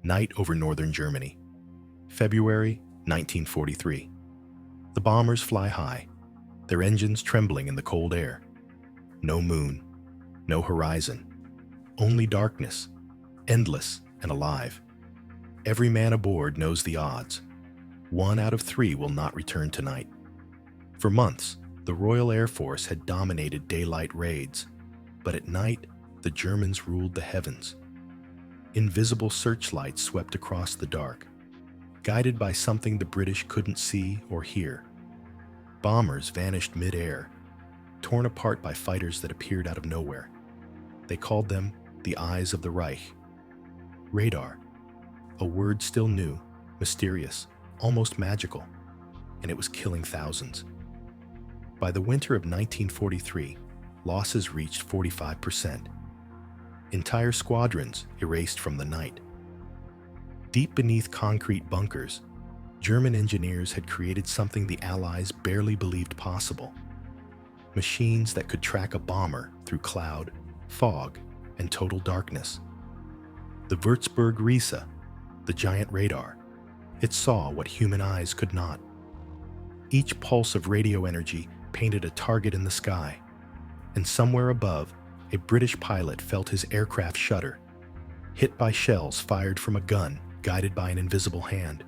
Night over northern Germany. February 1943. The bombers fly high, their engines trembling in the cold air. No moon, no horizon, only darkness, endless and alive. Every man aboard knows the odds. 1 out of 3 will not return tonight. For months, the Royal Air Force had dominated daylight raids, but at night, the Germans ruled the heavens. Invisible searchlights swept across the dark, guided by something the British couldn't see or hear. Bombers vanished mid-air, torn apart by fighters that appeared out of nowhere. They called them the Eyes of the Reich. Radar, a word still new, mysterious, almost magical, and it was killing thousands. By the winter of 1943, losses reached 45%. Entire squadrons erased from the night. Deep beneath concrete bunkers, German engineers had created something the Allies barely believed possible. Machines that could track a bomber through cloud, fog, and total darkness. The Würzburg-Riese, the giant radar, it saw what human eyes could not. Each pulse of radio energy painted a target in the sky, and somewhere above, a British pilot felt his aircraft shudder, hit by shells fired from a gun guided by an invisible hand.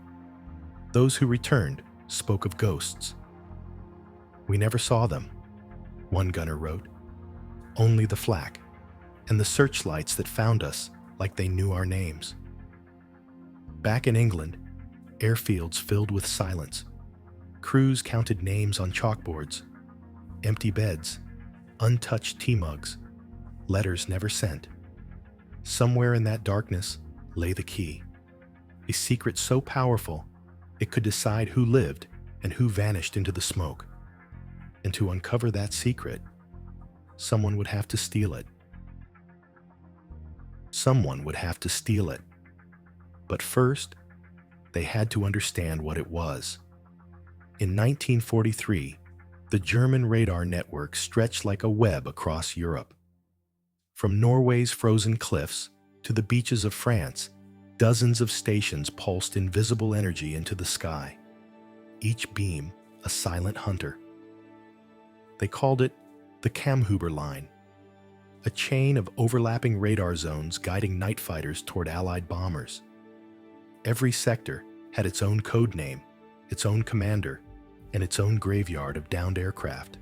Those who returned spoke of ghosts. "We never saw them," one gunner wrote. "Only the flak, and the searchlights that found us like they knew our names." Back in England, airfields filled with silence. Crews counted names on chalkboards, empty beds, untouched tea mugs, letters never sent. Somewhere in that darkness lay the key, a secret so powerful it could decide who lived and who vanished into the smoke. And to uncover that secret, someone would have to steal it. Someone would have to steal it. But first, they had to understand what it was. In 1943, the German radar network stretched like a web across Europe. From Norway's frozen cliffs to the beaches of France, dozens of stations pulsed invisible energy into the sky, each beam a silent hunter. They called it the Kammhuber Line, a chain of overlapping radar zones guiding night fighters toward Allied bombers. Every sector had its own code name, its own commander, and its own graveyard of downed aircraft.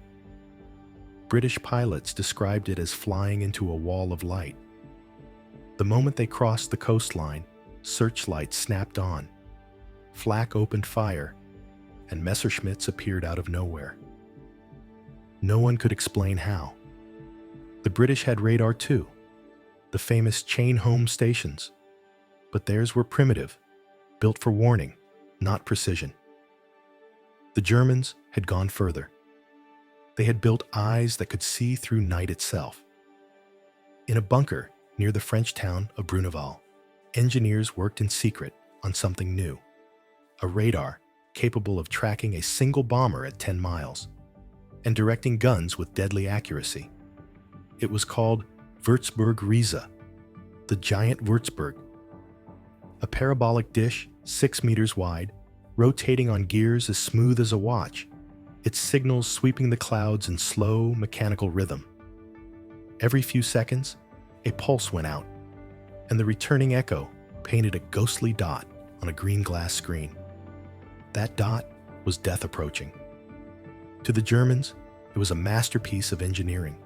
British pilots described it as flying into a wall of light. The moment they crossed the coastline, searchlights snapped on, flak opened fire, and Messerschmitts appeared out of nowhere. No one could explain how. The British had radar too, the famous chain home stations, but theirs were primitive, built for warning, not precision. The Germans had gone further. They had built eyes that could see through night itself. In a bunker near the French town of Bruneval, engineers worked in secret on something new, a radar capable of tracking a single bomber at 10 miles and directing guns with deadly accuracy. It was called Würzburg-Riese, the giant Würzburg, a parabolic dish 6 meters wide, rotating on gears as smooth as a watch, its signals sweeping the clouds in slow, mechanical rhythm. Every few seconds, a pulse went out, and the returning echo painted a ghostly dot on a green glass screen. That dot was death approaching. To the Germans, it was a masterpiece of engineering.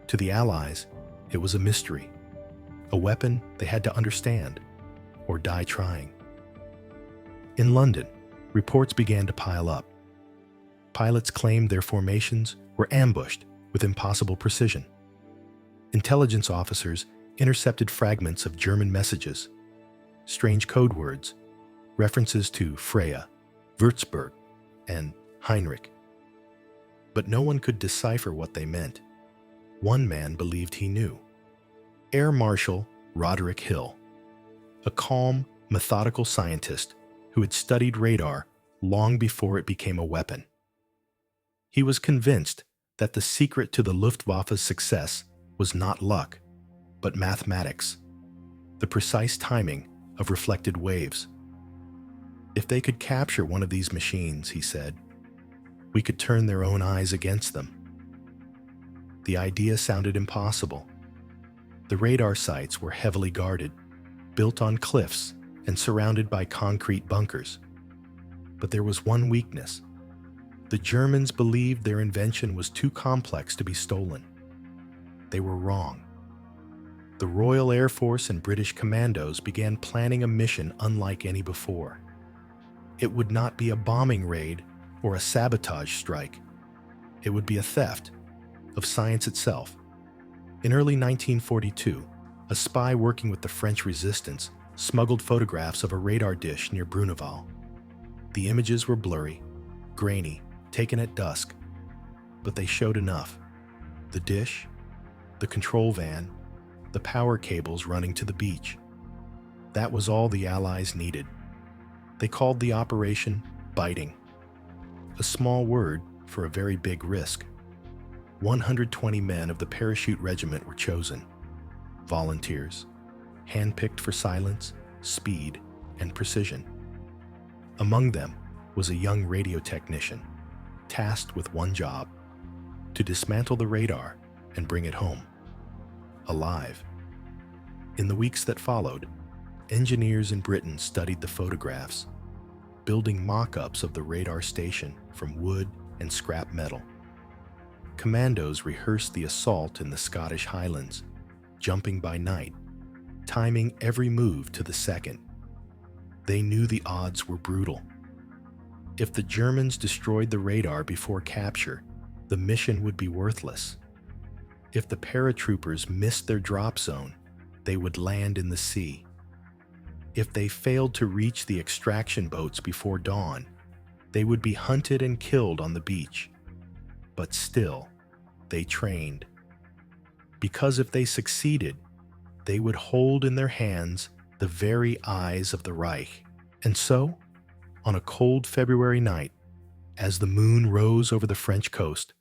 To the Allies, it was a mystery, a weapon they had to understand or die trying. In London, reports began to pile up. Pilots claimed their formations were ambushed with impossible precision. Intelligence officers intercepted fragments of German messages, strange code words, references to Freya, Würzburg, and Heinrich. But no one could decipher what they meant. One man believed he knew. Air Marshal Roderick Hill, a calm, methodical scientist who had studied radar long before it became a weapon. He was convinced that the secret to the Luftwaffe's success was not luck, but mathematics, the precise timing of reflected waves. If they could capture one of these machines, he said, we could turn their own eyes against them. The idea sounded impossible. The radar sites were heavily guarded, built on cliffs and surrounded by concrete bunkers. But there was one weakness. The Germans believed their invention was too complex to be stolen. They were wrong. The Royal Air Force and British commandos began planning a mission unlike any before. It would not be a bombing raid or a sabotage strike. It would be a theft of science itself. In early 1942, a spy working with the French resistance smuggled photographs of a radar dish near Bruneval. The images were blurry, grainy, taken at dusk, but they showed enough. The dish, the control van, the power cables running to the beach. That was all the Allies needed. They called the operation biting, a small word for a very big risk. 120 men of the parachute regiment were chosen, volunteers, handpicked for silence, speed, and precision. Among them was a young radio technician, tasked with one job: to dismantle the radar and bring it home, alive. In the weeks that followed, engineers in Britain studied the photographs, building mock-ups of the radar station from wood and scrap metal. Commandos rehearsed the assault in the Scottish Highlands, jumping by night, timing every move to the second. They knew the odds were brutal. If the Germans destroyed the radar before capture, the mission would be worthless. If the paratroopers missed their drop zone, they would land in the sea. If they failed to reach the extraction boats before dawn, they would be hunted and killed on the beach. But still, they trained. Because if they succeeded, they would hold in their hands the very eyes of the Reich. And so, on a cold February night, as the moon rose over the French coast,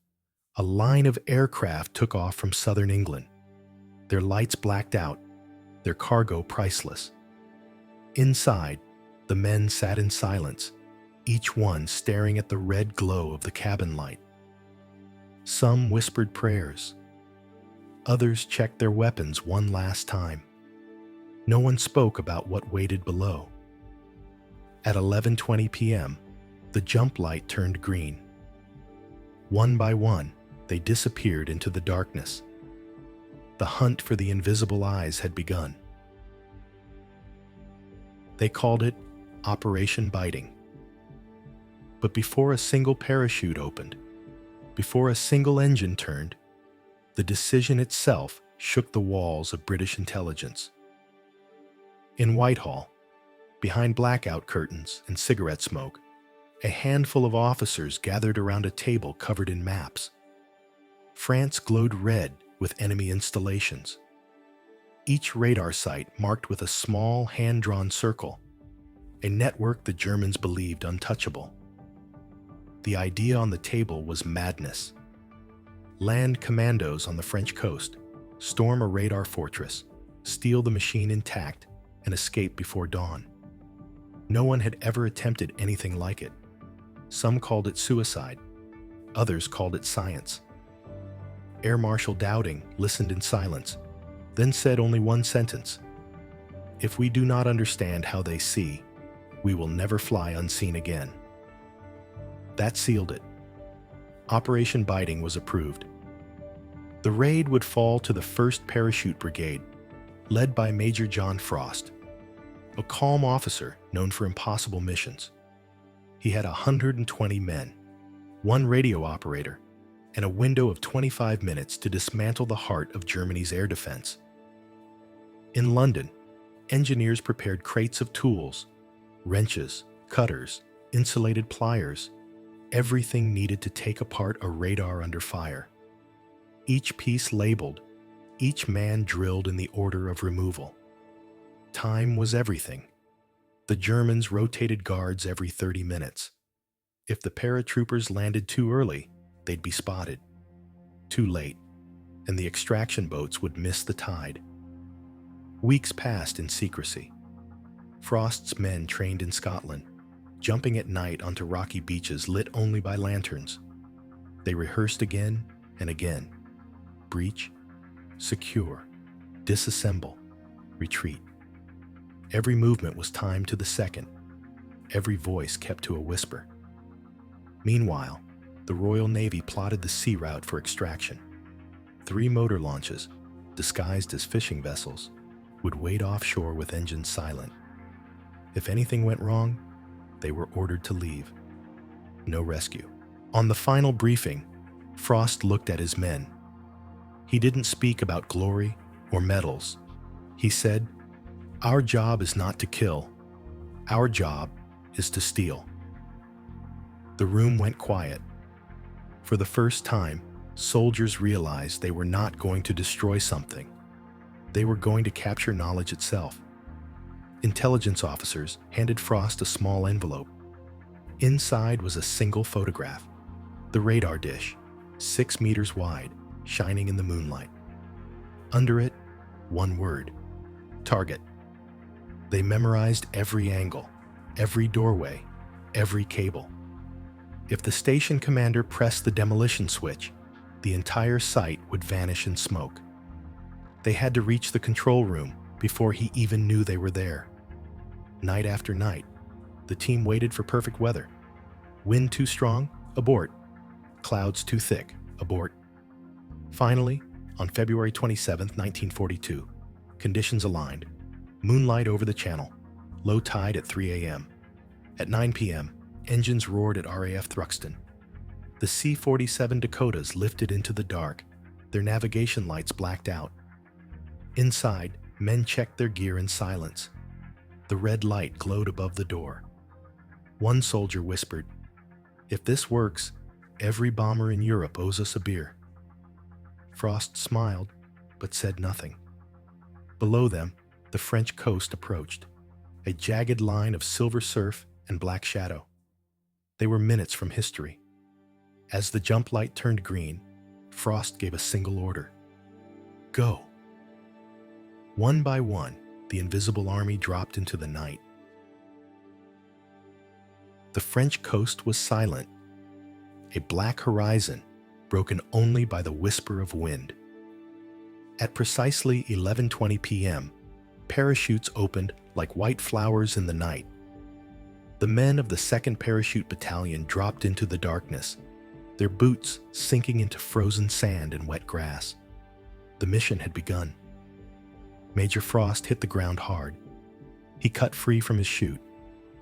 a line of aircraft took off from southern England. Their lights blacked out, their cargo priceless. Inside, the men sat in silence, each one staring at the red glow of the cabin light. Some whispered prayers. Others checked their weapons one last time. No one spoke about what waited below. At 11:20 p.m., the jump light turned green. One by one, they disappeared into the darkness. The hunt for the invisible eyes had begun. They called it Operation Biting. But before a single parachute opened, before a single engine turned, the decision itself shook the walls of British intelligence. In Whitehall, behind blackout curtains and cigarette smoke, a handful of officers gathered around a table covered in maps. France glowed red with enemy installations. Each radar site marked with a small hand-drawn circle, a network the Germans believed untouchable. The idea on the table was madness. Land commandos on the French coast, storm a radar fortress, steal the machine intact, and escape before dawn. No one had ever attempted anything like it. Some called it suicide. Others called it science. Air Marshal Dowding listened in silence, then said only one sentence: "If we do not understand how they see, we will never fly unseen again." That sealed it. Operation Biting was approved. The raid would fall to the 1st Parachute Brigade, led by Major John Frost, a calm officer known for impossible missions. He had 120 men, one radio operator, and a window of 25 minutes to dismantle the heart of Germany's air defense. In London, engineers prepared crates of tools, wrenches, cutters, insulated pliers, everything needed to take apart a radar under fire. Each piece labeled, each man drilled in the order of removal. Time was everything. The Germans rotated guards every 30 minutes. If the paratroopers landed too early, they'd be spotted. Too late, and the extraction boats would miss the tide. Weeks passed in secrecy. Frost's men trained in Scotland, jumping at night onto rocky beaches lit only by lanterns. They rehearsed again and again. Breach, secure, disassemble, retreat. Every movement was timed to the second, every voice kept to a whisper. Meanwhile, the Royal Navy plotted the sea route for extraction. 3 motor launches, disguised as fishing vessels, would wait offshore with engines silent. If anything went wrong, they were ordered to leave. No rescue. On the final briefing, Frost looked at his men. He didn't speak about glory or medals. He said, "Our job is not to kill. Our job is to steal." The room went quiet. For the first time, soldiers realized they were not going to destroy something. They were going to capture knowledge itself. Intelligence officers handed Frost a small envelope. Inside was a single photograph, the radar dish, 6 meters wide, shining in the moonlight. Under it, one word: target. They memorized every angle, every doorway, every cable. If the station commander pressed the demolition switch, the entire site would vanish in smoke. They had to reach the control room before he even knew they were there. Night after night, the team waited for perfect weather. Wind too strong? Abort. Clouds too thick? Abort. Finally, on February 27, 1942, conditions aligned. Moonlight over the channel, low tide at 3 a.m. At 9 p.m., engines roared at RAF Thruxton. The C-47 Dakotas lifted into the dark, their navigation lights blacked out. Inside, men checked their gear in silence. The red light glowed above the door. One soldier whispered, "If this works, every bomber in Europe owes us a beer." Frost smiled, but said nothing. Below them, the French coast approached, a jagged line of silver surf and black shadow. They were minutes from history. As the jump light turned green, Frost gave a single order: "Go." One by one, the invisible army dropped into the night. The French coast was silent, a black horizon broken only by the whisper of wind. At precisely 11:20 p.m., parachutes opened like white flowers in the night. The men of the 2nd Parachute Battalion dropped into the darkness, their boots sinking into frozen sand and wet grass. The mission had begun. Major Frost hit the ground hard. He cut free from his chute,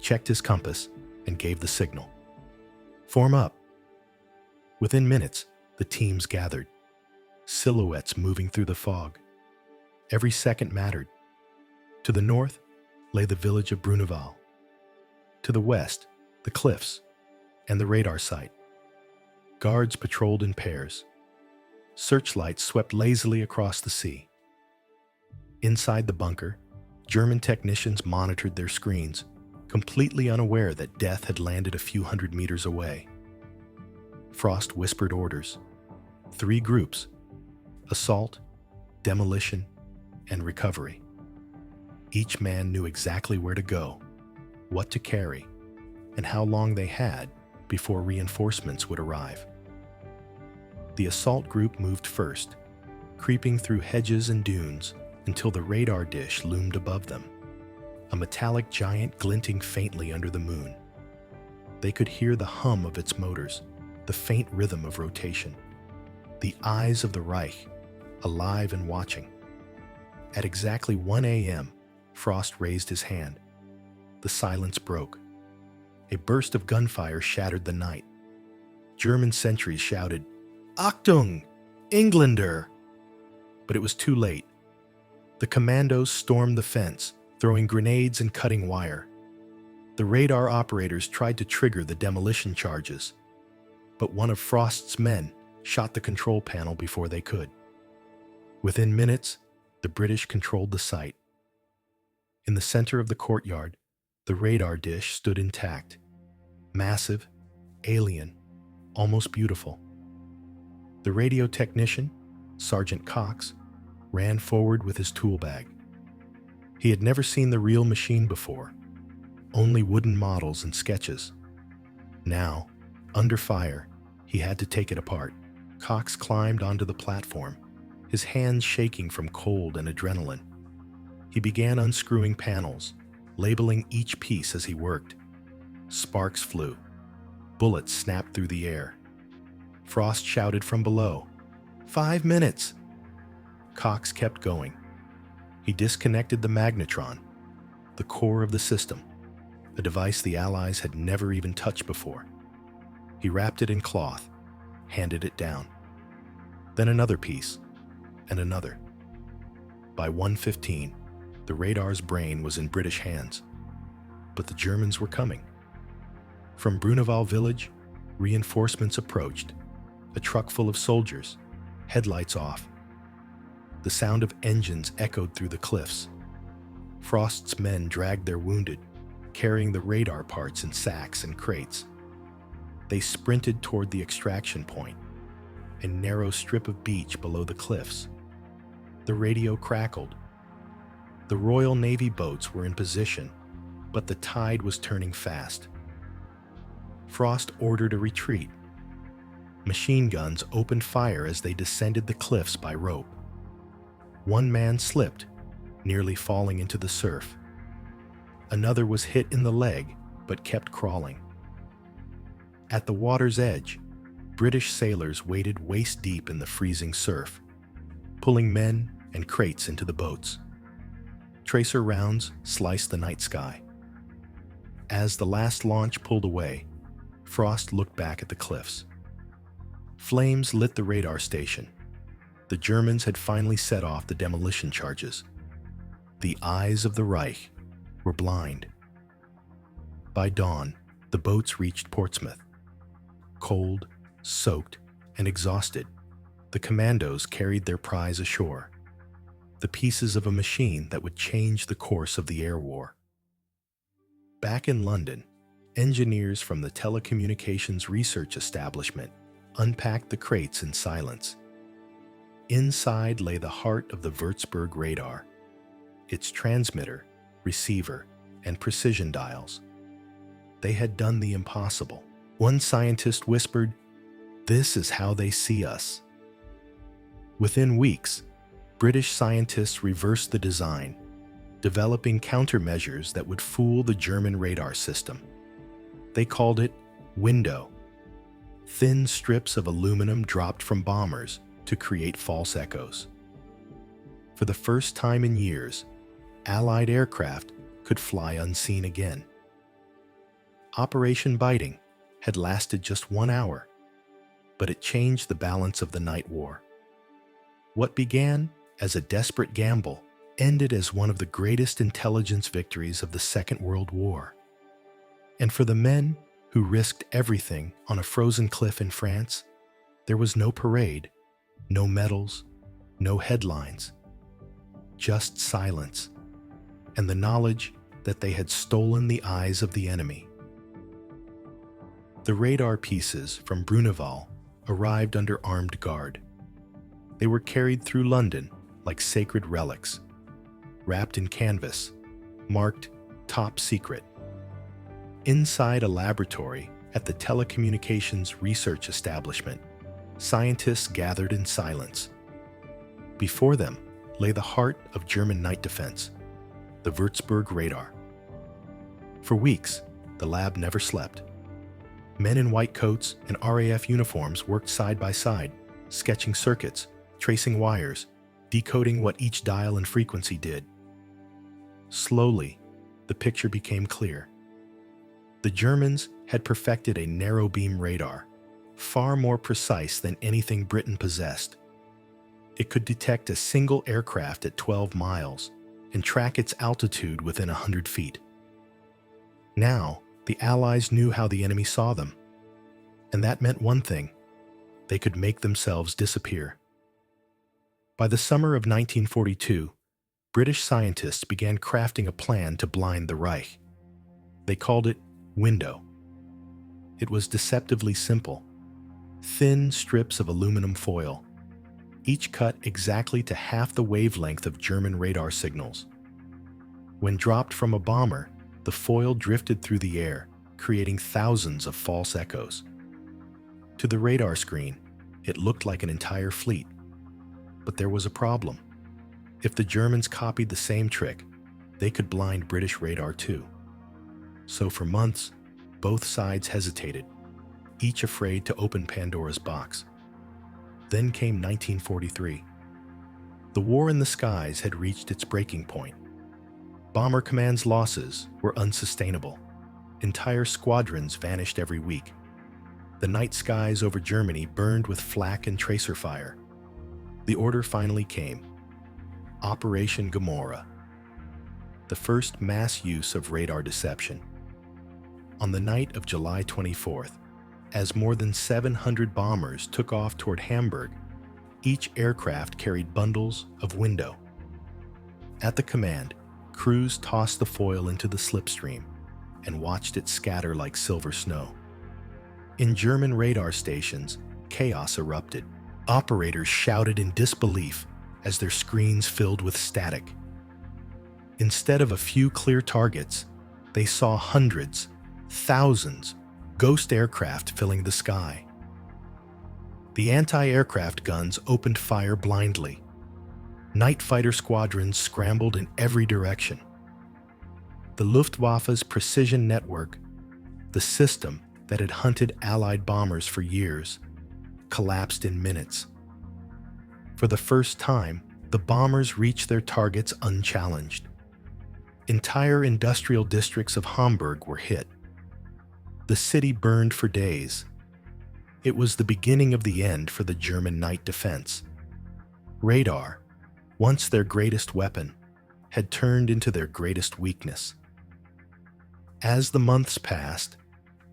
checked his compass, and gave the signal. "Form up." Within minutes, the teams gathered, silhouettes moving through the fog. Every second mattered. To the north lay the village of Bruneval. To the west, the cliffs and the radar site. Guards patrolled in pairs. Searchlights swept lazily across the sea. Inside the bunker, German technicians monitored their screens, completely unaware that death had landed a few hundred meters away. Frost whispered orders. 3 groups: assault, demolition, and recovery. Each man knew exactly where to go, what to carry, and how long they had before reinforcements would arrive. The assault group moved first, creeping through hedges and dunes until the radar dish loomed above them, a metallic giant glinting faintly under the moon. They could hear the hum of its motors, the faint rhythm of rotation. The eyes of the Reich, alive and watching. At exactly 1 a.m., Frost raised his hand. The silence broke. A burst of gunfire shattered the night. German sentries shouted, "Achtung! Engländer!" But it was too late. The commandos stormed the fence, throwing grenades and cutting wire. The radar operators tried to trigger the demolition charges, but one of Frost's men shot the control panel before they could. Within minutes, the British controlled the site. In the center of the courtyard, the radar dish stood intact, massive, alien, almost beautiful. The radio technician, Sergeant Cox, ran forward with his tool bag. He had never seen the real machine before, only wooden models and sketches. Now, under fire, he had to take it apart. Cox climbed onto the platform, his hands shaking from cold and adrenaline. He began unscrewing panels, labeling each piece as he worked. Sparks flew. Bullets snapped through the air. Frost shouted from below, "5 minutes!" Cox kept going. He disconnected the magnetron, the core of the system, a device the Allies had never even touched before. He wrapped it in cloth, handed it down. Then another piece, and another. By 1:15, the radar's brain was in British hands, but the Germans were coming. From Bruneval village, reinforcements approached, a truck full of soldiers, headlights off. The sound of engines echoed through the cliffs. Frost's men dragged their wounded, carrying the radar parts in sacks and crates. They sprinted toward the extraction point, a narrow strip of beach below the cliffs. The radio crackled. The Royal Navy boats were in position, but the tide was turning fast. Frost ordered a retreat. Machine guns opened fire as they descended the cliffs by rope. One man slipped, nearly falling into the surf. Another was hit in the leg, but kept crawling. At the water's edge, British sailors waded waist-deep in the freezing surf, pulling men and crates into the boats. Tracer rounds sliced the night sky. As the last launch pulled away, Frost looked back at the cliffs. Flames lit the radar station. The Germans had finally set off the demolition charges. The eyes of the Reich were blind. By dawn, the boats reached Portsmouth. Cold, soaked, and exhausted, the commandos carried their prize ashore, the pieces of a machine that would change the course of the air war. Back in London, engineers from the Telecommunications Research Establishment unpacked the crates in silence. Inside lay the heart of the Würzburg radar, its transmitter, receiver, and precision dials. They had done the impossible. One scientist whispered, "This is how they see us." Within weeks, British scientists reversed the design, developing countermeasures that would fool the German radar system. They called it window. Thin strips of aluminum dropped from bombers to create false echoes. For the first time in years, Allied aircraft could fly unseen again. Operation Biting had lasted just 1 hour, but it changed the balance of the night war. What began as a desperate gamble ended as one of the greatest intelligence victories of the Second World War. And for the men who risked everything on a frozen cliff in France, there was no parade, no medals, no headlines, just silence, and the knowledge that they had stolen the eyes of the enemy. The radar pieces from Bruneval arrived under armed guard. They were carried through London like sacred relics, wrapped in canvas, marked top secret. Inside a laboratory at the Telecommunications Research Establishment, scientists gathered in silence. Before them lay the heart of German night defense, the Würzburg radar. For weeks, the lab never slept. Men in white coats and RAF uniforms worked side by side, sketching circuits, tracing wires, decoding what each dial and frequency did. Slowly, the picture became clear. The Germans had perfected a narrow-beam radar, far more precise than anything Britain possessed. It could detect a single aircraft at 12 miles and track its altitude within 100 feet. Now, the Allies knew how the enemy saw them, and that meant one thing: they could make themselves disappear. By the summer of 1942, British scientists began crafting a plan to blind the Reich. They called it window. It was deceptively simple. Thin strips of aluminum foil, each cut exactly to half the wavelength of German radar signals. When dropped from a bomber, the foil drifted through the air, creating thousands of false echoes. To the radar screen, it looked like an entire fleet. But there was a problem. If the Germans copied the same trick, they could blind British radar too. So for months, both sides hesitated, each afraid to open Pandora's box. Then came 1943. The war in the skies had reached its breaking point. Bomber command's losses were unsustainable. Entire squadrons vanished every week. The night skies over Germany burned with flak and tracer fire. The order finally came. Operation Gomorrah. The first mass use of radar deception. On the night of July 24th, as more than 700 bombers took off toward Hamburg, each aircraft carried bundles of window. At the command, crews tossed the foil into the slipstream and watched it scatter like silver snow. In German radar stations, chaos erupted. Operators shouted in disbelief as their screens filled with static. Instead of a few clear targets, they saw hundreds, thousands, ghost aircraft filling the sky. The anti-aircraft guns opened fire blindly. Night fighter squadrons scrambled in every direction. The Luftwaffe's precision network, the system that had hunted Allied bombers for years, collapsed in minutes. For the first time, the bombers reached their targets unchallenged. Entire industrial districts of Hamburg were hit. The city burned for days. It was the beginning of the end for the German night defense. Radar, once their greatest weapon, had turned into their greatest weakness. As the months passed,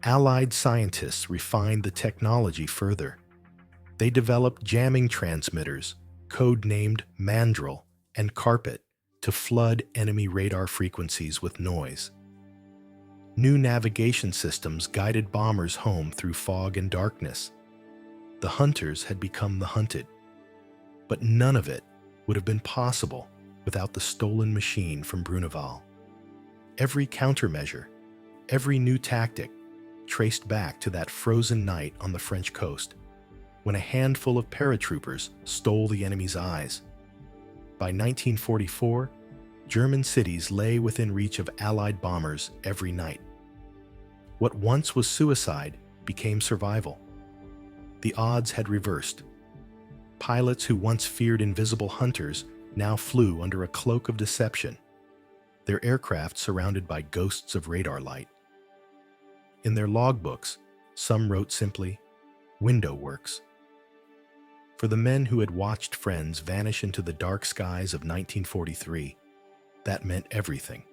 Allied scientists refined the technology further. They developed jamming transmitters, code-named Mandrel and Carpet, to flood enemy radar frequencies with noise. New navigation systems guided bombers home through fog and darkness. The hunters had become the hunted. But none of it would have been possible without the stolen machine from Bruneval. Every countermeasure, every new tactic, traced back to that frozen night on the French coast, when a handful of paratroopers stole the enemy's eyes. By 1944, German cities lay within reach of Allied bombers every night. What once was suicide became survival. The odds had reversed. Pilots who once feared invisible hunters now flew under a cloak of deception, their aircraft surrounded by ghosts of radar light. In their logbooks, some wrote simply, "Window works." For the men who had watched friends vanish into the dark skies of 1943, that meant everything.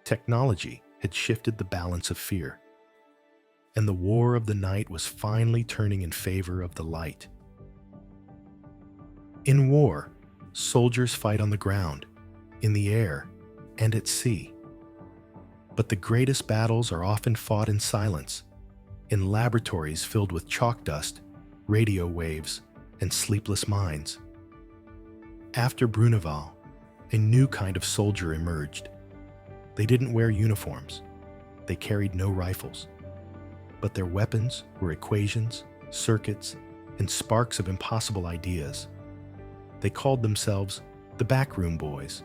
Technology had shifted the balance of fear, and the war of the night was finally turning in favor of the light. In war, soldiers fight on the ground, in the air, and at sea. But the greatest battles are often fought in silence, in laboratories filled with chalk dust, radio waves, and sleepless minds. After Bruneval, a new kind of soldier emerged. They didn't wear uniforms. They carried no rifles. But their weapons were equations, circuits, and sparks of impossible ideas. They called themselves the backroom boys.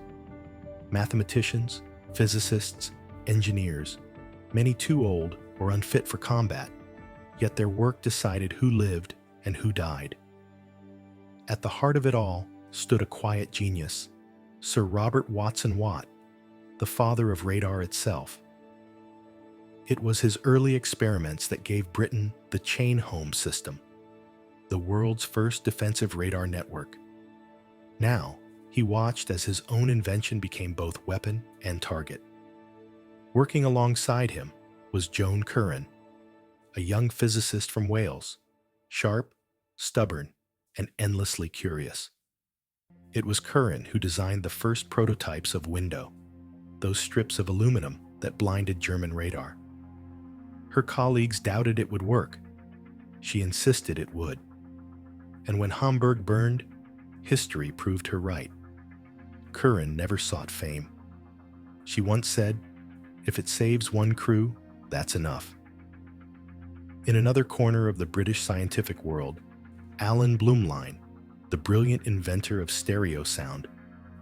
Mathematicians, physicists, engineers, many too old or unfit for combat, yet their work decided who lived and who died. At the heart of it all stood a quiet genius, Sir Robert Watson Watt, the father of radar itself. It was his early experiments that gave Britain the chain home system, the world's first defensive radar network. Now, he watched as his own invention became both weapon and target. Working alongside him was Joan Curran, a young physicist from Wales, sharp, stubborn, and endlessly curious. It was Curran who designed the first prototypes of window, those strips of aluminum that blinded German radar. Her colleagues doubted it would work. She insisted it would. And when Hamburg burned, history proved her right. Curran never sought fame. She once said, "If it saves one crew, that's enough." In another corner of the British scientific world, Alan Blumlein, the brilliant inventor of stereo sound,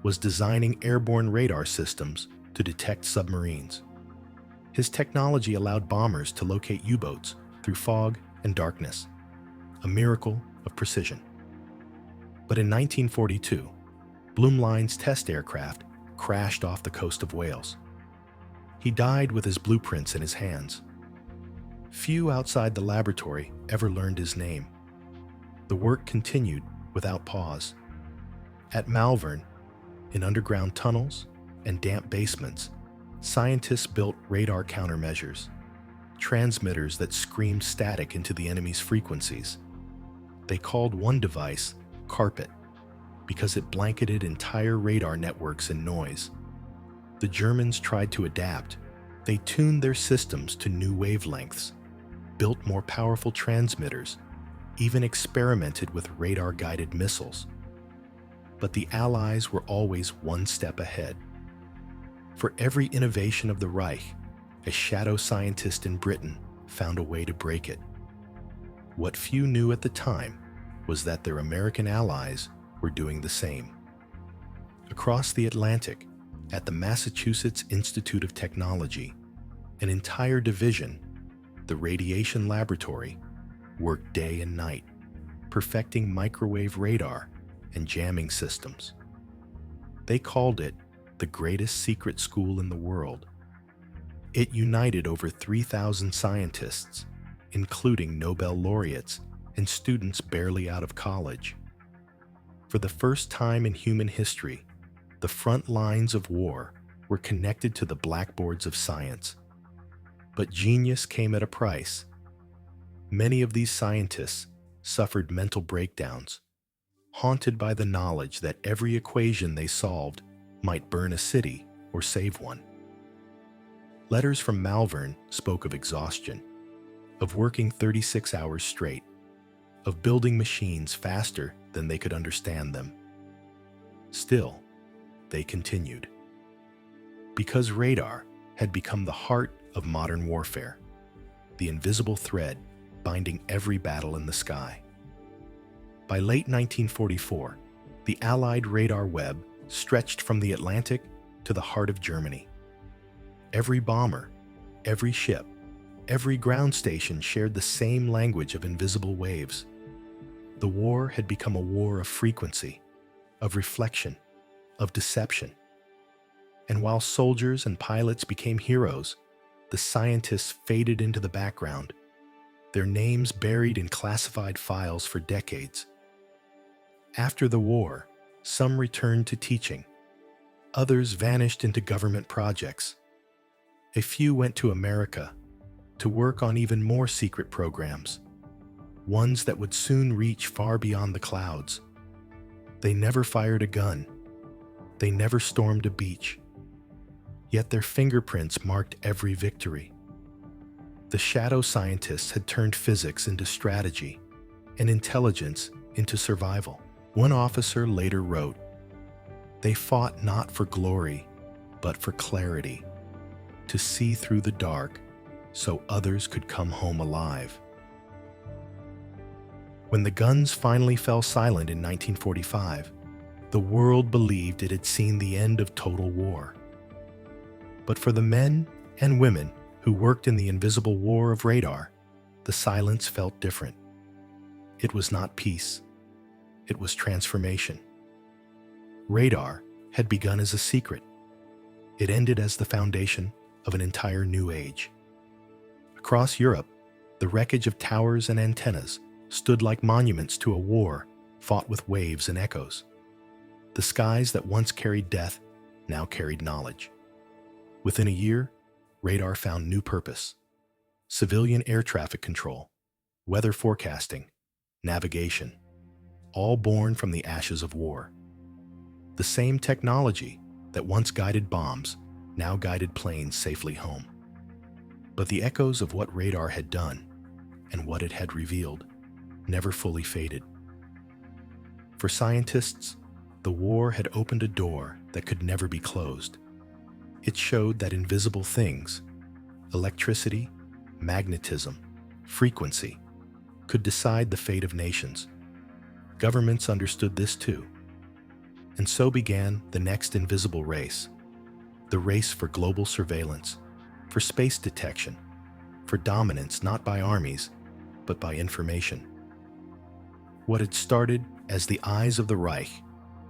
was designing airborne radar systems to detect submarines. His technology allowed bombers to locate U-boats through fog and darkness, a miracle of precision. But in 1942, Blumlein's test aircraft crashed off the coast of Wales. He died with his blueprints in his hands. Few outside the laboratory ever learned his name. The work continued without pause. At Malvern, in underground tunnels and damp basements, scientists built radar countermeasures, transmitters that screamed static into the enemy's frequencies. They called one device Carpet because it blanketed entire radar networks in noise. The Germans tried to adapt. They tuned their systems to new wavelengths, built more powerful transmitters, even experimented with radar-guided missiles. But the Allies were always one step ahead. For every innovation of the Reich, a shadow scientist in Britain found a way to break it. What few knew at the time was that their American allies were doing the same. Across the Atlantic, at the Massachusetts Institute of Technology, an entire division, the Radiation Laboratory, worked day and night, perfecting microwave radar and jamming systems. They called it the greatest secret school in the world. It united over 3,000 scientists, including Nobel laureates and students barely out of college. For the first time in human history, the front lines of war were connected to the blackboards of science. But genius came at a price. Many of these scientists suffered mental breakdowns, haunted by the knowledge that every equation they solved might burn a city or save one. Letters from Malvern spoke of exhaustion, of working 36 hours straight, of building machines faster than they could understand them. Still, they continued. Because radar had become the heart of modern warfare, the invisible thread binding every battle in the sky. By late 1944, the Allied radar web stretched from the Atlantic to the heart of Germany. Every bomber, every ship, every ground station shared the same language of invisible waves. The war had become a war of frequency, of reflection, of deception. And while soldiers and pilots became heroes, the scientists faded into the background, their names buried in classified files for decades. After the war, some returned to teaching. Others vanished into government projects. A few went to America to work on even more secret programs, ones that would soon reach far beyond the clouds. They never fired a gun. They never stormed a beach. Yet their fingerprints marked every victory. The shadow scientists had turned physics into strategy and intelligence into survival. One officer later wrote, "They fought not for glory, but for clarity, to see through the dark so others could come home alive." When the guns finally fell silent in 1945, the world believed it had seen the end of total war. But for the men and women who worked in the invisible war of radar, the silence felt different. It was not peace. It was transformation. Radar had begun as a secret. It ended as the foundation of an entire new age. Across Europe, the wreckage of towers and antennas stood like monuments to a war fought with waves and echoes. The skies that once carried death now carried knowledge. Within a year, radar found new purpose: civilian air traffic control, weather forecasting, navigation, all born from the ashes of war. The same technology that once guided bombs now guided planes safely home. But the echoes of what radar had done and what it had revealed never fully faded. For scientists, the war had opened a door that could never be closed. It showed that invisible things, electricity, magnetism, frequency, could decide the fate of nations. Governments understood this too. And so began the next invisible race, the race for global surveillance, for space detection, for dominance not by armies, but by information. What had started as the eyes of the Reich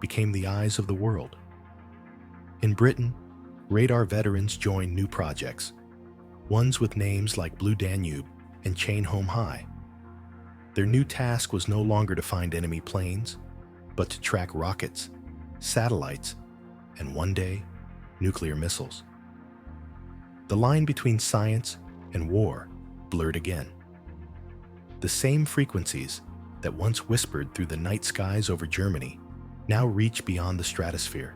became the eyes of the world. In Britain, radar veterans joined new projects, ones with names like Blue Danube and Chain Home High. Their new task was no longer to find enemy planes, but to track rockets, satellites, and one day, nuclear missiles. The line between science and war blurred again. The same frequencies that once whispered through the night skies over Germany now reach beyond the stratosphere.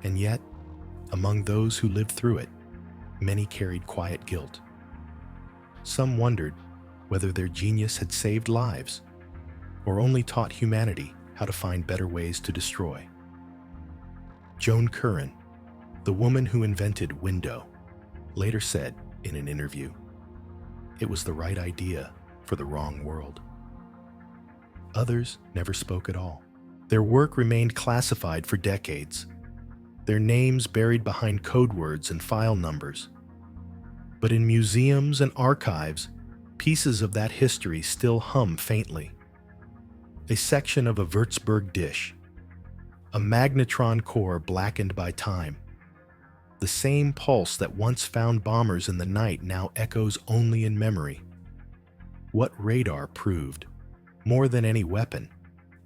And yet, among those who lived through it, many carried quiet guilt. Some wondered whether their genius had saved lives or only taught humanity how to find better ways to destroy. Joan Curran, the woman who invented window, later said in an interview, "It was the right idea for the wrong world." Others never spoke at all. Their work remained classified for decades, their names buried behind code words and file numbers. But in museums and archives, pieces of that history still hum faintly. A section of a Würzburg dish, a magnetron core blackened by time. The same pulse that once found bombers in the night now echoes only in memory. What radar proved, more than any weapon,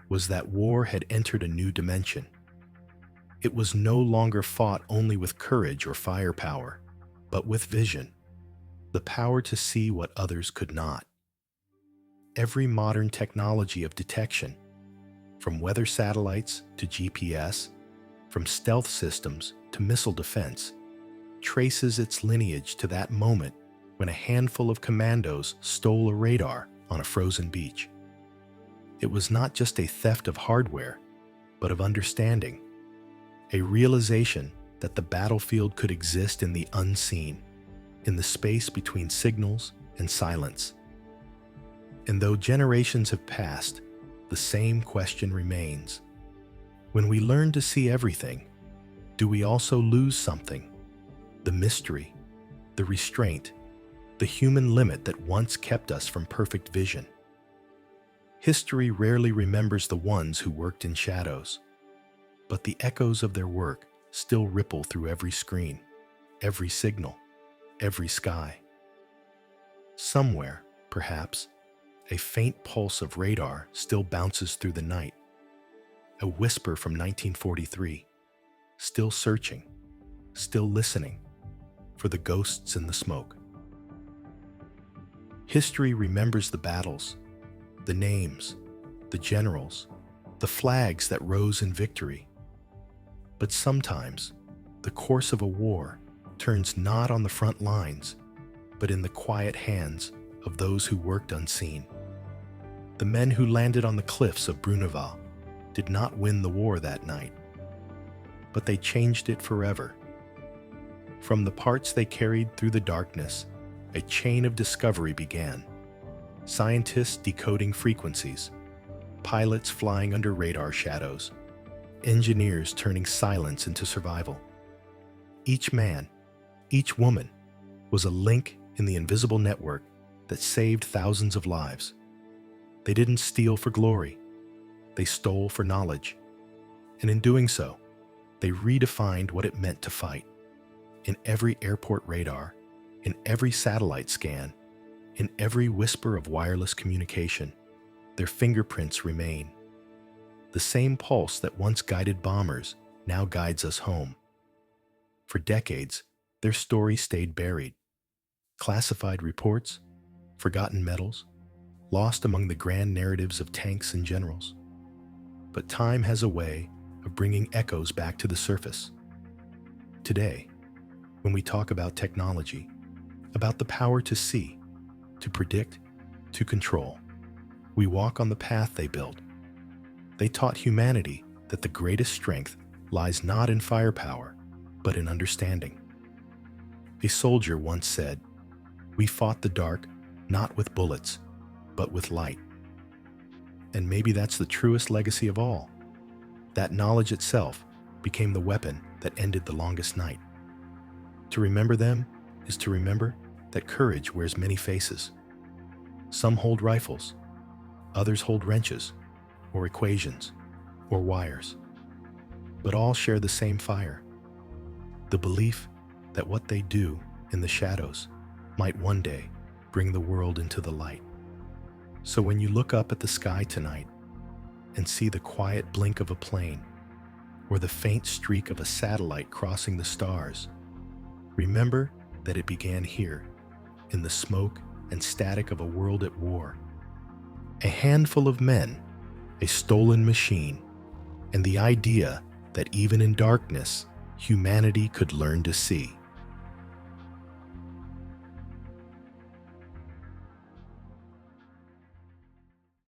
was that war had entered a new dimension. It was no longer fought only with courage or firepower, but with vision, the power to see what others could not. Every modern technology of detection, from weather satellites to GPS, from stealth systems to missile defense, traces its lineage to that moment when a handful of commandos stole a radar on a frozen beach. It was not just a theft of hardware, but of understanding, a realization that the battlefield could exist in the unseen, in the space between signals and silence. And though generations have passed, the same question remains. When we learn to see everything, do we also lose something? The mystery, the restraint, the human limit that once kept us from perfect vision. History rarely remembers the ones who worked in shadows, but the echoes of their work still ripple through every screen, every signal, every sky. Somewhere, perhaps, a faint pulse of radar still bounces through the night, a whisper from 1943, still searching, still listening for the ghosts in the smoke. History remembers the battles, the names, the generals, the flags that rose in victory. But sometimes, the course of a war turns not on the front lines, but in the quiet hands of those who worked unseen. The men who landed on the cliffs of Bruneval did not win the war that night, but they changed it forever. From the parts they carried through the darkness, a chain of discovery began. Scientists decoding frequencies, pilots flying under radar shadows, engineers turning silence into survival. Each man, each woman, was a link in the invisible network that saved thousands of lives. They didn't steal for glory, they stole for knowledge. And in doing so, they redefined what it meant to fight. In every airport radar, in every satellite scan, in every whisper of wireless communication, their fingerprints remain. The same pulse that once guided bombers now guides us home. For decades, their story stayed buried. Classified reports, forgotten medals, lost among the grand narratives of tanks and generals. But time has a way of bringing echoes back to the surface. Today, when we talk about technology, about the power to see, to predict, to control, we walk on the path they built. They taught humanity that the greatest strength lies not in firepower, but in understanding. A soldier once said, "We fought the dark not with bullets, but with light." And maybe that's the truest legacy of all. That knowledge itself became the weapon that ended the longest night. To remember them is to remember that courage wears many faces. Some hold rifles, others hold wrenches, or equations, or wires. But all share the same fire, the belief that what they do in the shadows might one day bring the world into the light. So when you look up at the sky tonight and see the quiet blink of a plane or the faint streak of a satellite crossing the stars, remember that it began here, in the smoke and static of a world at war. A handful of men, a stolen machine, and the idea that even in darkness, humanity could learn to see.